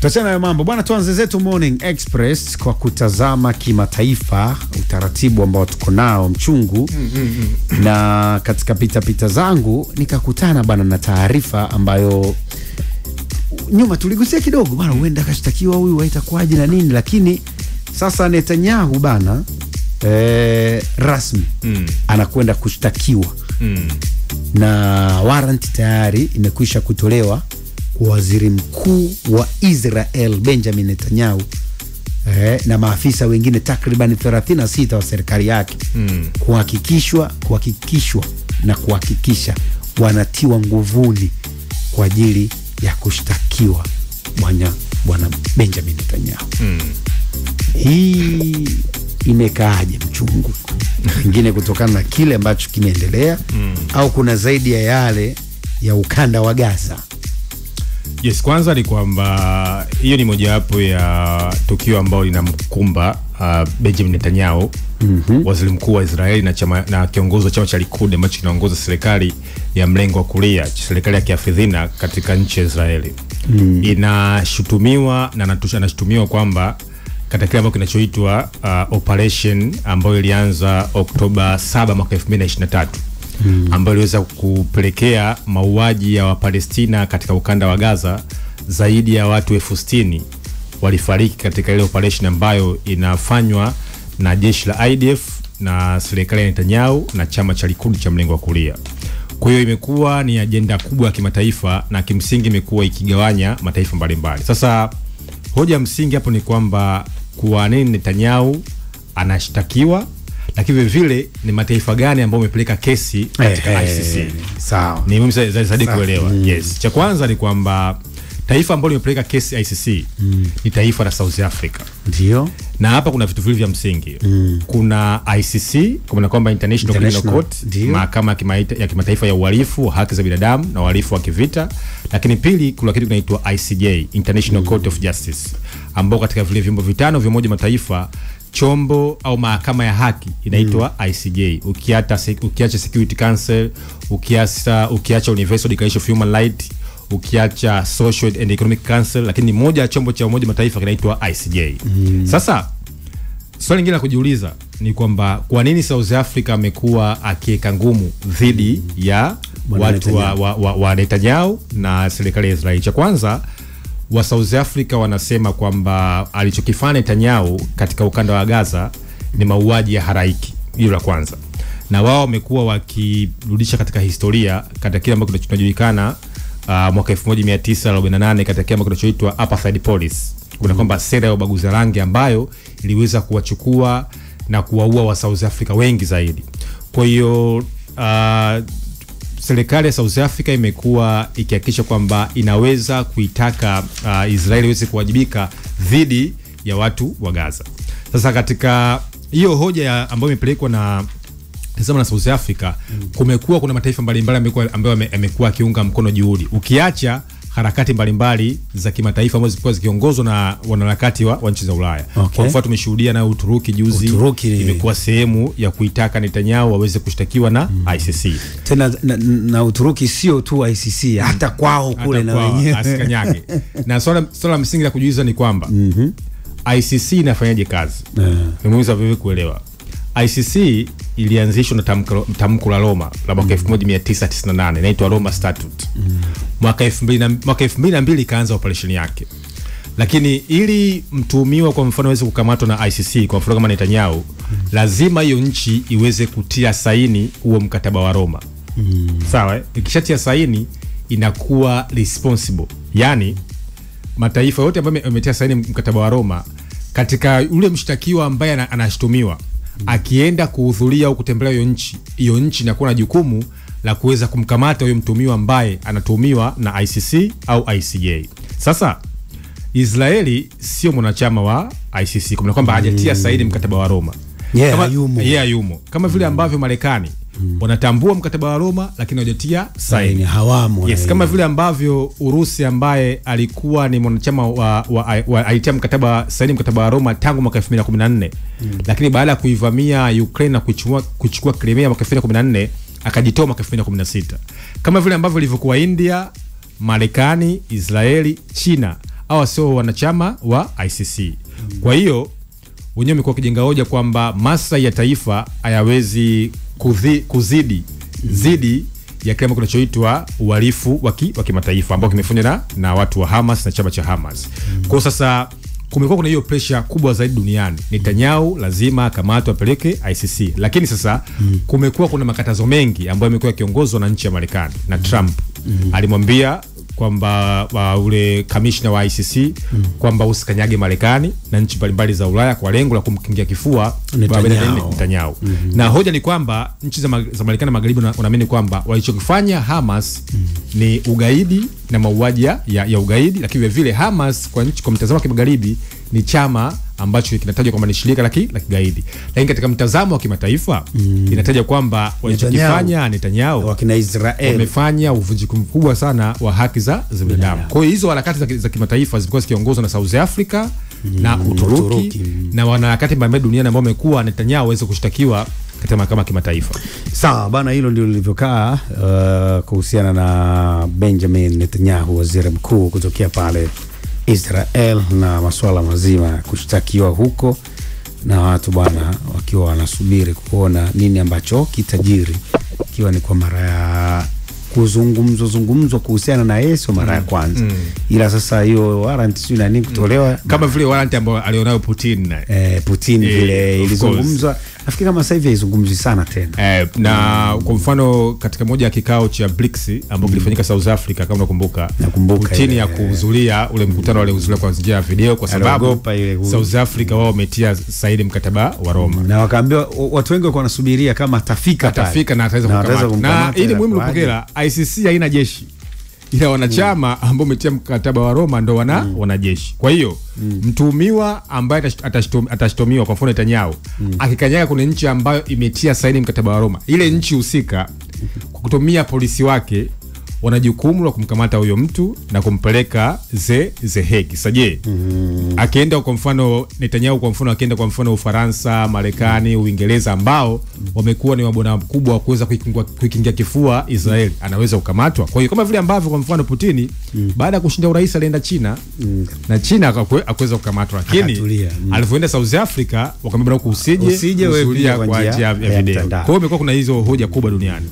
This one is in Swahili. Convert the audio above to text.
Tuachana na mambo bwana, tuanze zetu Morning Express kwa kutazama kimataifa utaratibu ambao tuko nao mchungu. Na katika pita zangu nikakutana bwana na taarifa ambayo nyuma tuligusia kidogo bwana, huenda kashtakiwa huyu itakuwaje na nini, lakini sasa Netanyahu bwana rasmi anakwenda kushtakiwa na warrant tayari imekwisha kutolewa kwa waziri mkuu wa Israel Benjamin Netanyahu na maafisa wengine takriban 36 wa serikali yake kuhakikisha wanatiwa nguvuni kwa ajili ya kushtakiwa bwana Benjamin Netanyahu. Hii imekaaje mchungu? Pengine kutokana na kile ambacho kimeendelea au kuna zaidi ya yale ya ukanda wa Gaza? Yes, kwanza ni kwamba hiyo ni mojawapo ya tukio ambalo linamkumba Benjamin Netanyahu, waziri mkuu wa Israeli na kiongozi wa chama cha Likud ambacho kinaongoza serikali ya mlengo wa kulia, serikali ya kiafidhina katika nchi ya Israeli. Inashutumiwa na anashutumiwa kwamba katika kile ambacho kinachoitwa operation ambayo ilianza Oktoba 7 mwaka 2023 ambayo iliweza kupelekea mauaji ya Wapalestina katika ukanda wa Gaza. Zaidi ya watu 60,000 walifariki katika ile operation ambayo inafanywa na jeshi la IDF na serikali ya Netanyahu na chama cha Likud cha mlengo wa kulia. Kwa hiyo imekuwa ni ajenda kubwa ya kimataifa na kimsingi imekuwa ikigawanya mataifa mbalimbali. Sasa hoja msingi hapo ni kwamba kwa nini Netanyahu anashtakiwa, lakini vile ni mataifa gani ambayo wamepeleka kesi katika ICC. Sawa. Ni muhimu zaidi kuelewa. Yes. Cha kwanza ni kwamba taifa ambalo limepeleka kesi ICC ni taifa la South Africa. Ndio. Na hapa kuna vitu viwili vya msingi. Kuna ICC, kwa kwamba International Criminal Court, mahakama ya kimataifa ya uhalifu, haki za binadamu na uhalifu wa kivita. Lakini pili kuna kitu kinaitwa ICJ, International Court of Justice, ambao katika vile vyombo vitano vya Umoja Mataifa chombo au mahakama ya haki inaitwa ICJ. Ukiacha Security Council, ukiacha Universal Declaration of Human Rights, ukiacha Social and Economic Council, lakini moja ya chombo cha Umoja Mataifa kinaitwa ICJ. Sasa swali lingine la kujiuliza ni kwamba kwa nini South Africa amekuwa akiweka ngumu dhidi ya watu wa Netanyahu na serikali ya Israeli. Cha kwanza, wa South Africa wanasema kwamba alichokifanya Netanyahu katika ukanda wa Gaza ni mauaji ya halaiki. Hilo la kwanza. Na wao wamekuwa wakirudisha katika historia katika kile ambacho kinajulikana mwaka 1948 katika kile ambacho kinachoitwa apartheid policy. Kuna kwamba sera ya ubaguzi rangi ambayo iliweza kuwachukua na kuwaua wa South Africa wengi zaidi. Kwa hiyo serikali ya South Africa imekuwa ikihakikisha kwamba inaweza kuitaka Israeli iweze kuwajibika dhidi ya watu wa Gaza. Sasa katika hiyo hoja ambayo imepelekwa na South Africa, kuna mataifa mbalimbali ambayo yamekuwa kiunga mkono juhudi. Ukiacha harakati mbalimbali za kimataifa ambazo zilikuwa zikiongozwa na wanaharakati wa nchi za Ulaya. Kwa mfano tumeshuhudia na Uturuki juzi imekuwa sehemu ya kuitaka Netanyahu waweze kushtakiwa na ICC. Tena na Uturuki sio tu ICC, hata kwao kule na wenyewe asikanyage. Na swala msingi la kujiuliza ni kwamba ICC inafanyaje kazi? Nimeweza vipi kuelewa. ICC ilianzishwa na tamko la Roma la mwaka 1998, inaitwa Roma Statute. Mwaka 2002 ikaanza operation yake. Lakini ili mtuhumiwa kwa mfano aweze kukamatwa na ICC, kwa mfano kama Netanyahu, lazima hiyo nchi iweze kutia saini huo mkataba wa Roma. Sawa? Ikishatia saini inakuwa responsible. Yaani mataifa yote ambayo yametia saini mkataba wa Roma, katika ule mshtakiwa ambaye anashtumiwa akienda kuhudhuria au kutembelea hiyo nchi inakuwa na jukumu la kuweza kumkamata huyo mtuhumiwa ambaye anatuhumiwa na ICC au ICJ. Sasa Israeli sio mwanachama wa ICC, kwa kwamba hajatia saini mkataba wa Roma. Yumo. Kama vile ambavyo Marekani wanatambua mkataba wa Roma lakini hawajatia saini. Hawamo. Yes, kama vile ambavyo Urusi ambaye alikuwa ni mwanachama alitia saini mkataba wa Roma tangu mwaka 2014. Lakini baada ya kuivamia Ukraine na kuchukua Crimea mwaka 2014 akajitoa mwaka 2016. Kama vile ambavyo ilivyokuwa India, Marekani, Israeli, China hawa sio wanachama wa ICC. Kwa hiyo wenyewe wamekuwa kijenga hoja kwamba maslahi ya taifa hayawezi kuzidi ya kile kinachoitwa uhalifu wa kimataifa ambao kimefanywa na watu wa Hamas na chama cha Hamas. Kwa sasa kumekuwa kuna hiyo pressure kubwa zaidi duniani. Netanyahu lazima akamatwe apeleke ICC. Lakini sasa kumekuwa kuna makatazo mengi ambayo yamekuwa yakiongozwa na nchi ya Marekani na Trump. Alimwambia kwamba ule kamishna wa ICC kwamba usikanyage Marekani na nchi mbalimbali za Ulaya kwa lengo la kumkingia kifua Netanyahu. Na hoja ni kwamba nchi za Marekani na Magharibi wanaamini kwamba walichokifanya Hamas ni ugaidi na mauaji ya ugaidi, lakini vile Hamas kwa mtazamo wa Kimagharibi ni chama ambacho kinatajwa kwamba ni shirika la kigaidi. Lakini katika mtazamo wa kimataifa inataja kwamba walichokifanya Netanyahu wakina Israel wamefanya uvunjifu mkubwa sana wa haki za binadamu. Kwa hiyo hizo harakati za kimataifa zilikuwa zikiongozwa na South Africa na Uturuki na wanaharakati mbalimbali duniani ambao wamekuwa Netanyahu aweze kushtakiwa katika mahakama ya kimataifa. Sawa bana, hilo ndio lilivyokaa kuhusiana na Benjamin Netanyahu, waziri mkuu kutokea pale Israel, na masuala mazima kushtakiwa huko na watu bwana wakiwa wanasubiri kuona nini ambacho kitajiri, ikiwa ni kwa mara ya kuzungumzwa kuhusiana na Yesu mara ya kwanza. Ila sasa hiyo warrant sio nani kutolewa kama vile warrant ambayo alionayo Putin vile ilizungumzwa. Nafikiri kama sasa hivi haizungumzi sana tena. Na kwa mfano katika moja ya kikao cha BRICS ambapo kilifanyika South Africa, kama unakumbuka, Putin ya kuhudhuria ule mkutano wale uzulia kwa njia ya video kwa sababu South Africa wao wametia saini mkataba wa Roma. Na wakaambiwa watu wengi walikuwa wanasubiria kama atafika na ataweza kukamata. Na ili muhimu kupokea ICC haina jeshi, ila wanachama ambao umetia mkataba wa Roma ndo wanajeshi. Kwa hiyo mtuhumiwa ambaye atashtomiwa kwa mfano Netanyahu akikanyaga kuna nchi ambayo imetia saini mkataba wa Roma, ile nchi husika kwa kutumia polisi wake wana jukumu la kumkamata huyo mtu na kumpeleka The Hague. Saje akienda kwa mfano Netanyahu, kwa mfano akienda kwa mfano Ufaransa, Marekani, Uingereza ambao wamekuwa ni mabwana mkubwa wa kuweza kuikingia kifua Israel, anaweza kukamatwa. Kwa hiyo kama vile ambavyo kwa mfano Putin baada ya kushinda urais alienda China na China akaweza kukamatwa, lakini alipoenda South Africa wakamwambia usije kwa njia ya video. Kwa hiyo imekuwa kuna hizo hoja kubwa duniani.